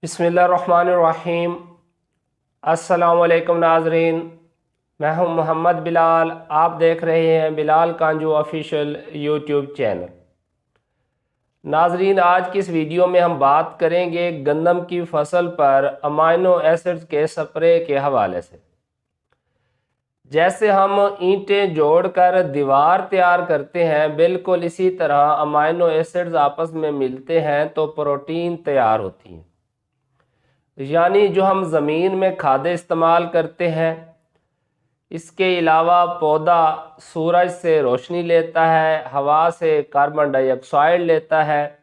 बिस्मिल्लाहिर्रहमानिर्रहीम। अस्सलामुअलैकुम नाजरीन, मैं हूं मोहम्मद बिलाल। आप देख रहे हैं बिलाल कांजू ऑफिशियल यूट्यूब चैनल। नाजरीन, आज की इस वीडियो में हम बात करेंगे गंदम की फसल पर अमाइनो एसिड्स के स्प्रे के हवाले से। जैसे हम ईंटें जोड़कर दीवार तैयार करते हैं, बिल्कुल इसी तरह अमाइनो एसिड्स आपस में मिलते हैं तो प्रोटीन तैयार होती हैं। यानी जो हम ज़मीन में खादें इस्तेमाल करते हैं, इसके अलावा पौधा सूरज से रोशनी लेता है, हवा से कार्बन डाइऑक्साइड लेता है,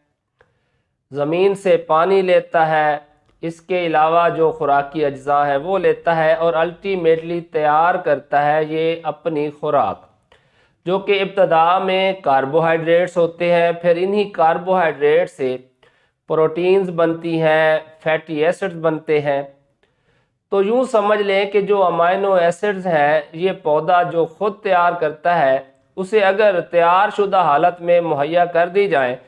ज़मीन से पानी लेता है, इसके अलावा जो खुराकी अज्जा है वो लेता है और अल्टीमेटली तैयार करता है ये अपनी खुराक, जो कि इब्तदा में कार्बोहाइड्रेट्स होते हैं। फिर इन्हीं कार्बोहाइड्रेट से प्रोटीन्स बनती हैं, फैटी एसिड्स बनते हैं। तो यूँ समझ लें कि जो अमाइनो एसिड्स हैं ये पौधा जो ख़ुद तैयार करता है, उसे अगर तैयार शुदा हालत में मुहैया कर दी जाए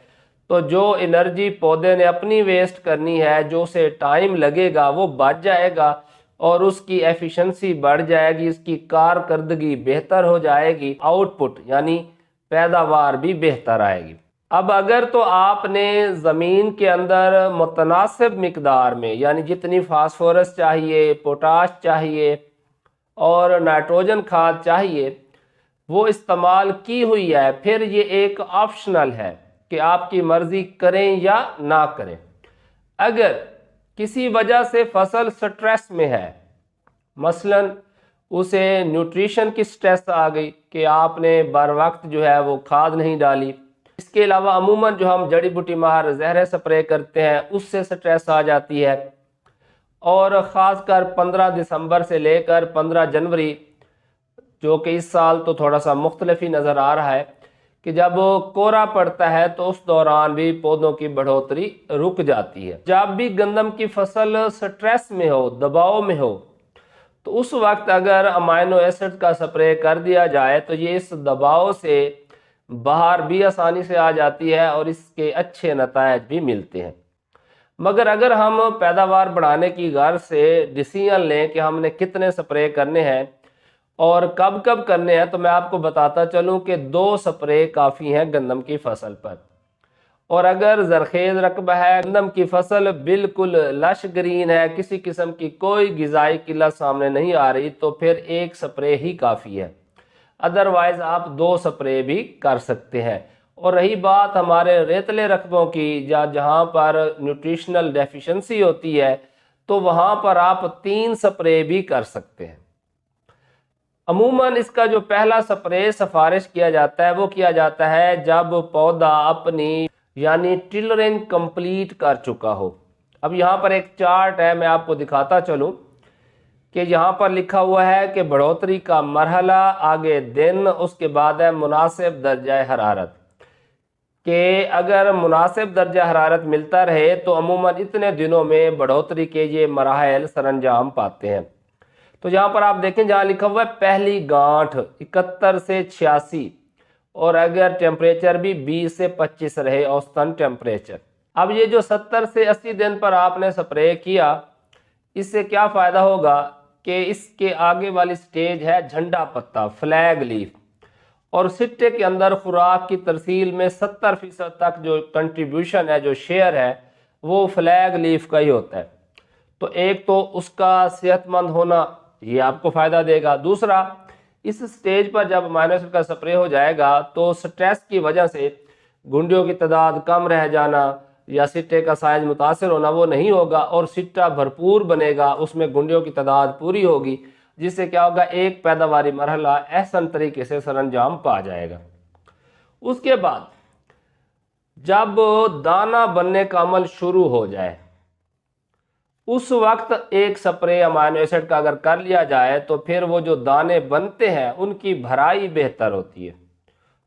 तो जो एनर्जी पौधे ने अपनी वेस्ट करनी है, जो उसे टाइम लगेगा, वो बच जाएगा और उसकी एफिशिएंसी बढ़ जाएगी, उसकी कारकर्दगी बेहतर हो जाएगी, आउटपुट यानी पैदावार भी बेहतर आएगी। अब अगर तो आपने ज़मीन के अंदर मुतनासिब मिकदार में, यानी जितनी फास्फोरस चाहिए, पोटाश चाहिए और नाइट्रोजन खाद चाहिए, वो इस्तेमाल की हुई है, फिर ये एक ऑप्शनल है कि आपकी मर्ज़ी करें या ना करें। अगर किसी वजह से फसल स्ट्रेस में है, मसलन उसे न्यूट्रिशन की स्ट्रेस आ गई कि आपने बर वक्त जो है वो खाद नहीं डाली, इसके अलावा अमूमन जो हम जड़ी बूटी मार जहर स्प्रे करते हैं उससे स्ट्रेस आ जाती है। और ख़ासकर 15 दिसंबर से लेकर 15 जनवरी, जो कि इस साल तो थोड़ा सा मुख्तलिफ ही नज़र आ रहा है, कि जब कोहरा पड़ता है तो उस दौरान भी पौधों की बढ़ोतरी रुक जाती है। जब भी गंदम की फसल स्ट्रेस में हो, दबाव में हो, तो उस वक्त अगर अमाइनो एसिड का स्प्रे कर दिया जाए तो ये इस दबाव से बाहर भी आसानी से आ जाती है और इसके अच्छे नतायज भी मिलते हैं। मगर अगर हम पैदावार बढ़ाने की गर्ज से डिसीजन लें कि हमने कितने स्प्रे करने हैं और कब कब करने हैं, तो मैं आपको बताता चलूं कि 2 स्प्रे काफ़ी हैं गंदम की फसल पर। और अगर जरखेज़ रकबा है, गंदम की फसल बिल्कुल लश ग्रीन है, किसी किस्म की कोई ग़िज़ाई किल्लत सामने नहीं आ रही, तो फिर 1 स्प्रे ही काफ़ी है। अदरवाइज़ आप 2 स्प्रे भी कर सकते हैं। और रही बात हमारे रेतले रकबों की, या जहाँ पर न्यूट्रिशनल डेफिशिएंसी होती है, तो वहाँ पर आप 3 स्प्रे भी कर सकते हैं। अमूमन इसका जो पहला स्प्रे सिफारिश किया जाता है वो किया जाता है जब पौधा अपनी यानी टिलरिंग कंप्लीट कर चुका हो। अब यहाँ पर एक चार्ट है, मैं आपको दिखाता चलूँ कि यहाँ पर लिखा हुआ है कि बढ़ोतरी का मरहला, आगे दिन, उसके बाद है मुनासिब दर्जा हरारत, कि अगर मुनासिब दर्जा हरारत मिलता रहे तो अमूमन इतने दिनों में बढ़ोतरी के ये मराहल सरंजाम पाते हैं। तो यहाँ पर आप देखें, जहाँ लिखा हुआ है पहली गांठ 71 से 86, और अगर टेम्परेचर भी 20 से 25 रहे औसतन टेम्परेचर। अब ये जो 70 से 80 दिन पर आपने स्प्रे किया, इससे क्या फ़ायदा होगा कि इसके आगे वाली स्टेज है झंडा पत्ता, फ्लैग लीफ, और सिट्टे के अंदर खुराक की तरसील में 70% तक जो कंट्रीब्यूशन है, जो शेयर है, वो फ्लैग लीफ का ही होता है। तो एक तो उसका सेहतमंद होना, ये आपको फ़ायदा देगा। दूसरा, इस स्टेज पर जब अमाइनो एसिड का स्प्रे हो जाएगा तो स्ट्रेस की वजह से घुंडियों की तादाद कम रह जाना या सिट्टे का साइज मुतासर होना वो नहीं होगा, और सिट्टा भरपूर बनेगा, उसमें घुंडियों की तादाद पूरी होगी, जिससे क्या होगा, एक पैदावारी मरहला एहसन तरीके से सरंजाम पा जाएगा। उसके बाद जब दाना बनने का अमल शुरू हो जाए, उस वक्त एक स्प्रे अमाइनो एसिड का अगर कर लिया जाए तो फिर वो जो दाने बनते हैं उनकी भराई बेहतर होती है,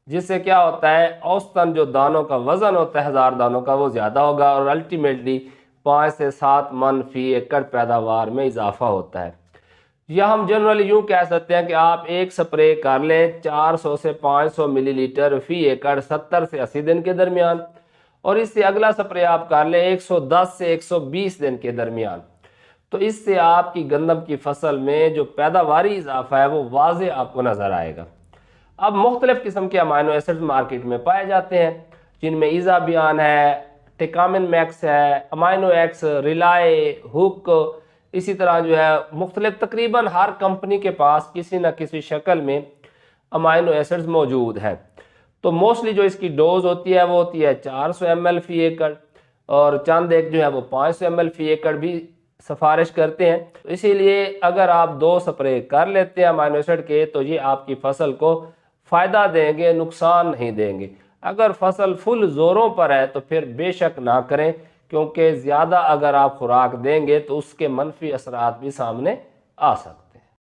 जिससे क्या होता है, औसतन जो दानों का वज़न होता है 1000 दानों का, वो ज़्यादा होगा और अल्टीमेटली 5 से 7 मन फी एकड़ पैदावार में इजाफा होता है। या हम जनरली यूँ कह सकते हैं कि आप एक स्प्रे कर लें 400 से 500 मिलीलीटर फी एकड़ 70 से 80 दिन के दरमियान, और इससे अगला स्प्रे आप कर लें 110 से 120 दिन के दरमियान, तो इससे आपकी गंदम की फसल में जो पैदावारी इजाफा है वो वाज़े आपको नज़र आएगा। अब मुख्तलिफ़ किस्म के अमाइनो एसिड्स मार्केट में पाए जाते हैं, जिनमें इज़ाबियान है, टिकामिन मैक्स है, अमाइनो एक्स, रिलाए, हुक, इसी तरह जो है मुख्तलिफ तकरीबन हर कंपनी के पास किसी न किसी शक्ल में अमाइनो एसिड्स मौजूद हैं। तो मोस्टली जो इसकी डोज होती है वो होती है 400 ml फी एकड़, और चंद एक जो है वो 500 ml फी एकड़ भी सिफारिश करते हैं। तो इसीलिए अगर आप 2 स्प्रे कर लेते हैं अमाइनो एसिड के तो ये आपकी फसल को फ़ायदा देंगे, नुकसान नहीं देंगे। अगर फसल फुल ज़ोरों पर है तो फिर बेशक ना करें, क्योंकि ज़्यादा अगर आप खुराक देंगे तो उसके मनफी असरात भी सामने आ सकते हैं।